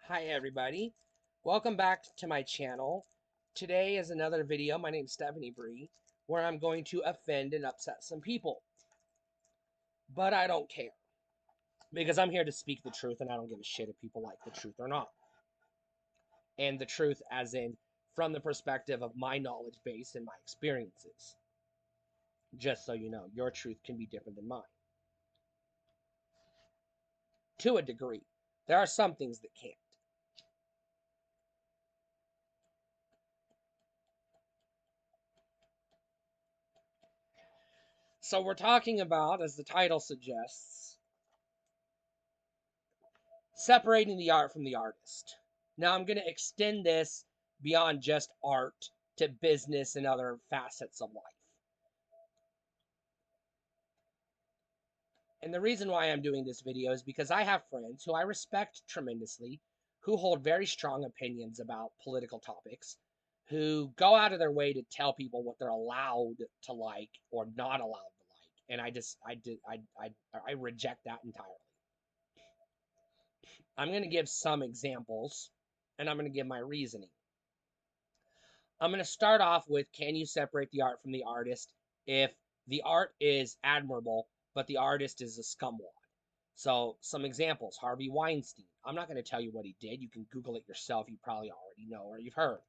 Hi everybody, welcome back to my channel. Today is another video, my name's Stephanie Bree, where I'm going to offend and upset some people. But I don't care, because I'm here to speak the truth and I don't give a shit if people like the truth or not. And the truth as in, from the perspective of my knowledge base and my experiences. Just so you know, your truth can be different than mine. To a degree. There are some things that can't. So we're talking about, as the title suggests, separating the art from the artist. Now I'm going to extend this beyond just art to business and other facets of life. And the reason why I'm doing this video is because I have friends who I respect tremendously, who hold very strong opinions about political topics, who go out of their way to tell people what they're allowed to like or not allowed to like. And I reject that entirely. I'm going to give some examples and I'm going to give my reasoning. I'm going to start off with, can you separate the art from the artist if the art is admirable, but the artist is a scumwad? So some examples, Harvey Weinstein. I'm not going to tell you what he did. You can Google it yourself. You probably already know or you've heard.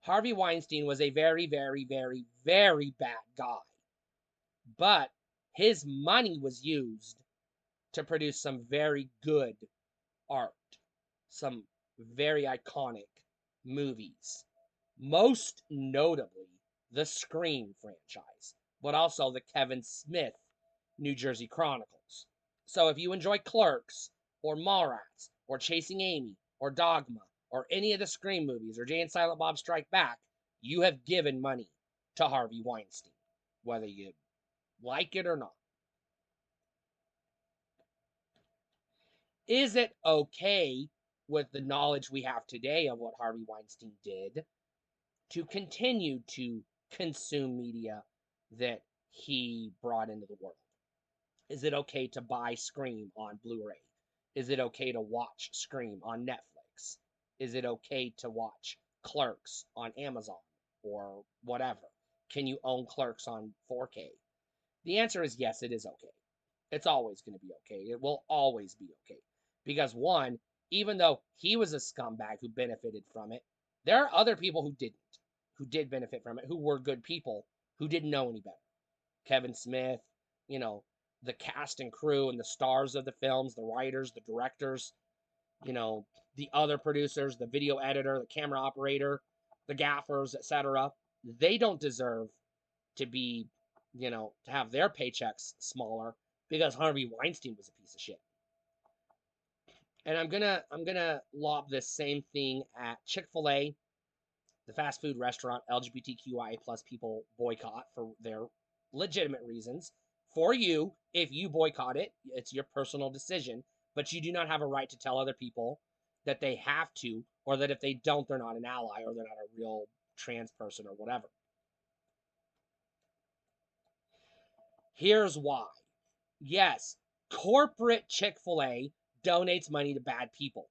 Harvey Weinstein was a very, very, very, very bad guy. But his money was used to produce some very good art, some very iconic movies. Most notably, the Scream franchise, but also the Kevin Smith New Jersey Chronicles. So if you enjoy Clerks, or Mallrats, or Chasing Amy, or Dogma, or any of the Scream movies, or Jay and Silent Bob Strike Back, you have given money to Harvey Weinstein, whether you like it or not. Is it okay, with the knowledge we have today of what Harvey Weinstein did, to continue to consume media that he brought into the world? Is it okay to buy Scream on Blu-ray? Is it okay to watch Scream on Netflix? Is it okay to watch Clerks on Amazon or whatever? Can you own Clerks on 4K? The answer is yes, it is okay. It's always going to be okay. It will always be okay. Because one, even though he was a scumbag who benefited from it, there are other people who didn't, who did benefit from it, who were good people, who didn't know any better. Kevin Smith, you know, the cast and crew and the stars of the films, the writers, the directors, the other producers, the video editor, the camera operator, the gaffers, etc. They don't deserve to be, to have their paychecks smaller because Harvey Weinstein was a piece of shit. And I'm gonna lob this same thing at Chick-fil-A, the fast food restaurant LGBTQIA plus people boycott for their legitimate reasons. For you, if you boycott it, it's your personal decision, but you do not have a right to tell other people that they have to, or that if they don't, they're not an ally, or they're not a real trans person, or whatever. Here's why. Yes, corporate Chick-fil-A donates money to bad people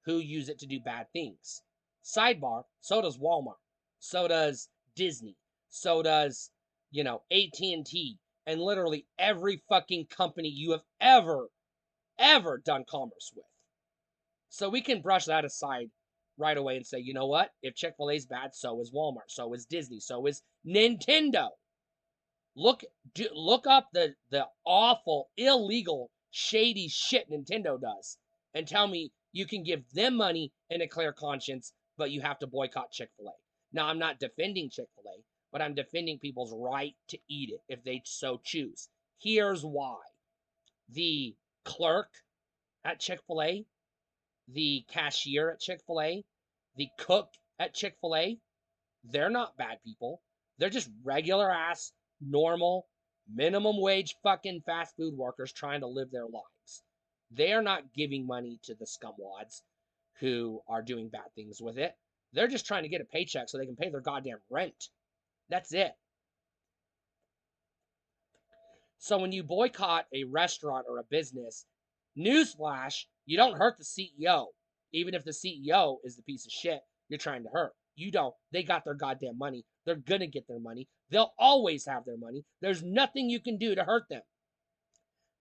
who use it to do bad things. Sidebar, so does Walmart. So does Disney. So does, AT&T, and literally every fucking company you have ever done commerce with. So we can brush that aside right away and say, you know what? If Chick-fil-A's bad, so is Walmart, so is Disney, so is Nintendo. Look up the awful, illegal, shady shit Nintendo does, and tell me you can give them money in a clear conscience, but you have to boycott Chick-fil-A. Now, I'm not defending Chick-fil-A, but I'm defending people's right to eat it if they so choose. Here's why. The clerk at Chick-fil-A, the cashier at Chick-fil-A, the cook at Chick-fil-A, they're not bad people. They're just regular ass, normal, minimum wage fucking fast food workers trying to live their lives. They are not giving money to the scumwads who are doing bad things with it. They're just trying to get a paycheck so they can pay their goddamn rent. That's it. So when you boycott a restaurant or a business, Newsflash, you don't hurt the CEO. Even if the CEO is the piece of shit you're trying to hurt. You don't. They got their goddamn money. They're going to get their money. They'll always have their money. There's nothing you can do to hurt them.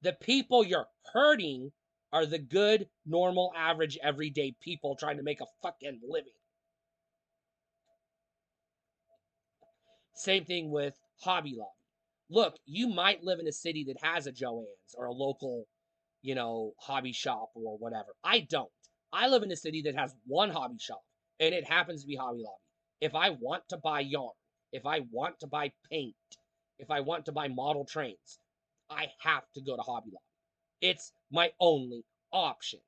The people you're hurting are the good, normal, average, everyday people trying to make a fucking living. Same thing with Hobby Lobby. Look, you might live in a city that has a Joann's or a local, hobby shop or whatever. I don't. I live in a city that has one hobby shop, and it happens to be Hobby Lobby. If I want to buy yarn, if I want to buy paint, if I want to buy model trains, I have to go to Hobby Lobby. It's my only option.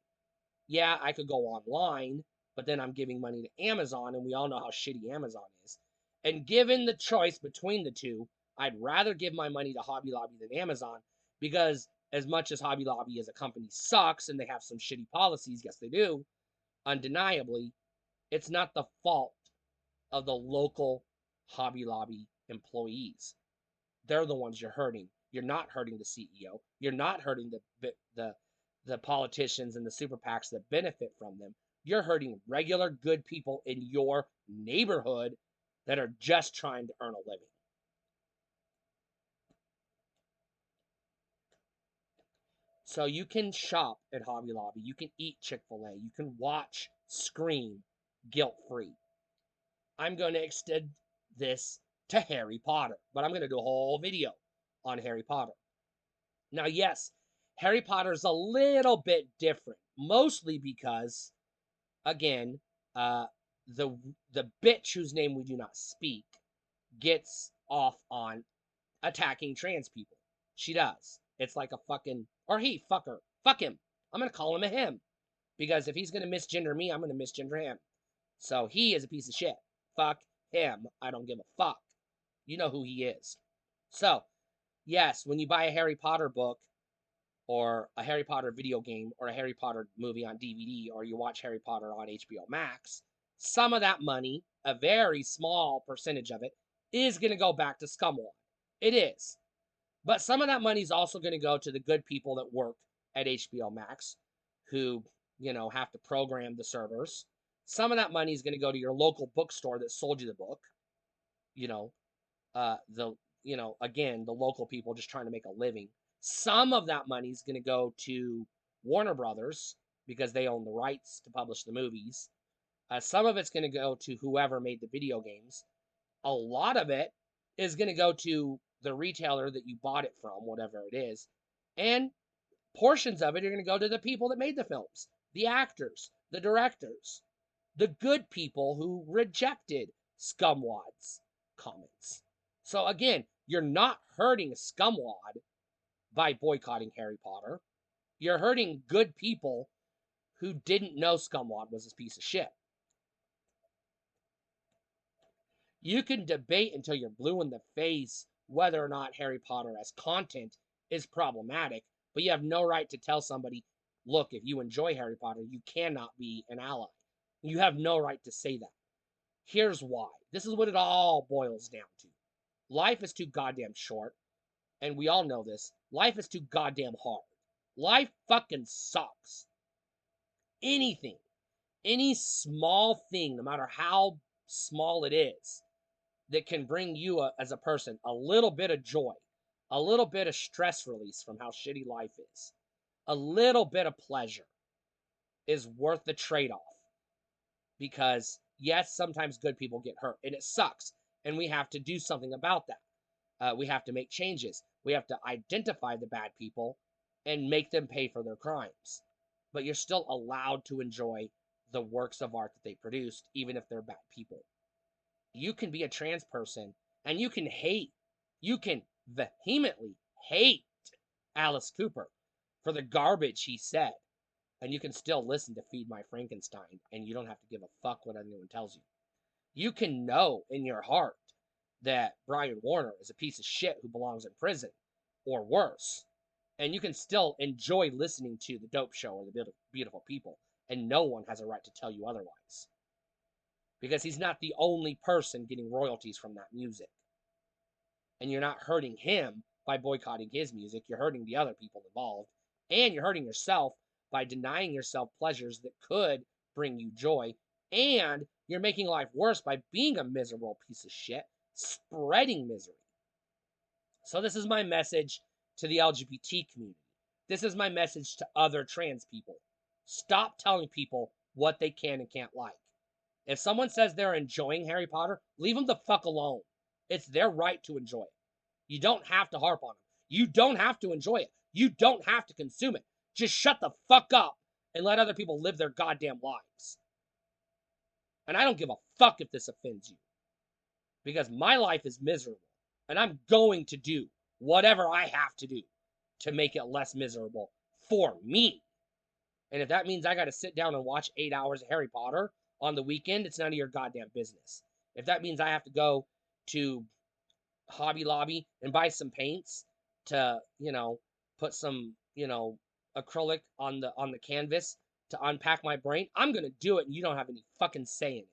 Yeah, I could go online, but then I'm giving money to Amazon, and we all know how shitty Amazon is. And given the choice between the two, I'd rather give my money to Hobby Lobby than Amazon, because as much as Hobby Lobby as a company sucks and they have some shitty policies, yes they do, undeniably, it's not the fault of the local Hobby Lobby employees. They're the ones you're hurting. You're not hurting the CEO. You're not hurting the politicians and the super PACs that benefit from them. You're hurting regular good people in your neighborhood that are just trying to earn a living. So you can shop at Hobby Lobby. You can eat Chick-fil-A. You can watch Scream guilt-free. I'm going to extend this to Harry Potter, but I'm going to do a whole video on Harry Potter. Now, yes, Harry Potter's a little bit different, mostly because, again, uh, the the bitch whose name we do not speak gets off on attacking trans people. She does. It's like a fucking, or he, fuck her, fuck him. I'm gonna call him a him, because if he's gonna misgender me, I'm gonna misgender him. So he is a piece of shit. Fuck him. I don't give a fuck. You know who he is. So, yes, when you buy a Harry Potter book, or a Harry Potter video game, or a Harry Potter movie on DVD, or you watch Harry Potter on HBO Max, some of that money, a very small percentage of it, is going to go back to Scumwad. It is. But some of that money is also going to go to the good people that work at HBO Max who, have to program the servers. Some of that money is going to go to your local bookstore that sold you the book. You know, again, the local people just trying to make a living. Some of that money is going to go to Warner Brothers because they own the rights to publish the movies. Some of it's going to go to whoever made the video games. A lot of it is going to go to the retailer that you bought it from, whatever it is. And portions of it are going to go to the people that made the films, the actors, the directors, the good people who rejected Scumwad's comments. So again, you're not hurting Scumwad by boycotting Harry Potter. You're hurting good people who didn't know Scumwad was a piece of shit. You can debate until you're blue in the face whether or not Harry Potter as content is problematic, but you have no right to tell somebody, look, if you enjoy Harry Potter, you cannot be an ally. You have no right to say that. Here's why. This is what it all boils down to. Life is too goddamn short, and we all know this. Life is too goddamn hard. Life fucking sucks. Anything, any small thing, no matter how small it is, that can bring you as a person a little bit of joy, a little bit of stress release from how shitty life is, a little bit of pleasure is worth the trade-off. Because yes, sometimes good people get hurt and it sucks, and we have to do something about that. We have to make changes. We have to identify the bad people and make them pay for their crimes. But you're still allowed to enjoy the works of art that they produced, even if they're bad people. You can be a trans person and you can hate, you can vehemently hate Alice Cooper for the garbage he said, and you can still listen to Feed My Frankenstein, and you don't have to give a fuck what anyone tells you. You can know in your heart that Brian Warner is a piece of shit who belongs in prison, or worse, and you can still enjoy listening to The Dope Show or The Beautiful People, and no one has a right to tell you otherwise. Because he's not the only person getting royalties from that music. And you're not hurting him by boycotting his music. You're hurting the other people involved, And you're hurting yourself by denying yourself pleasures that could bring you joy. And you're making life worse by being a miserable piece of shit, spreading misery. So, this is my message to the LGBT community. This is my message to other trans people. Stop telling people what they can and can't like. If someone says they're enjoying Harry Potter, leave them the fuck alone. It's their right to enjoy it. You don't have to harp on them. You don't have to enjoy it. You don't have to consume it. Just shut the fuck up and let other people live their goddamn lives. And I don't give a fuck if this offends you, because my life is miserable, and I'm going to do whatever I have to do to make it less miserable for me. And if that means I got to sit down and watch 8 hours of Harry Potter on the weekend, it's none of your goddamn business. If that means I have to go to Hobby Lobby and buy some paints to, put some, acrylic on the canvas to unpack my brain, I'm going to do it, and you don't have any fucking say in it.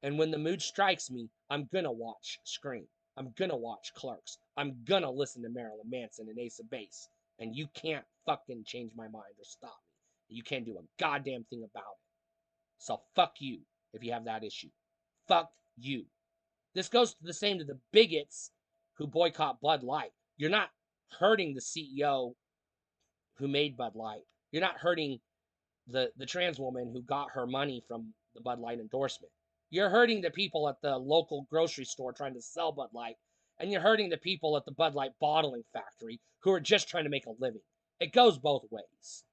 And when the mood strikes me, I'm going to watch Scream. I'm going to watch Clerks. I'm going to listen to Marilyn Manson and Ace of Base. And you can't fucking change my mind or stop me. You can't do a goddamn thing about it. So fuck you if you have that issue. Fuck you. This goes the same to the bigots who boycott Bud Light. You're not hurting the CEO who made Bud Light. You're not hurting the trans woman who got her money from the Bud Light endorsement. You're hurting the people at the local grocery store trying to sell Bud Light, and you're hurting the people at the Bud Light bottling factory who are just trying to make a living. It goes both ways.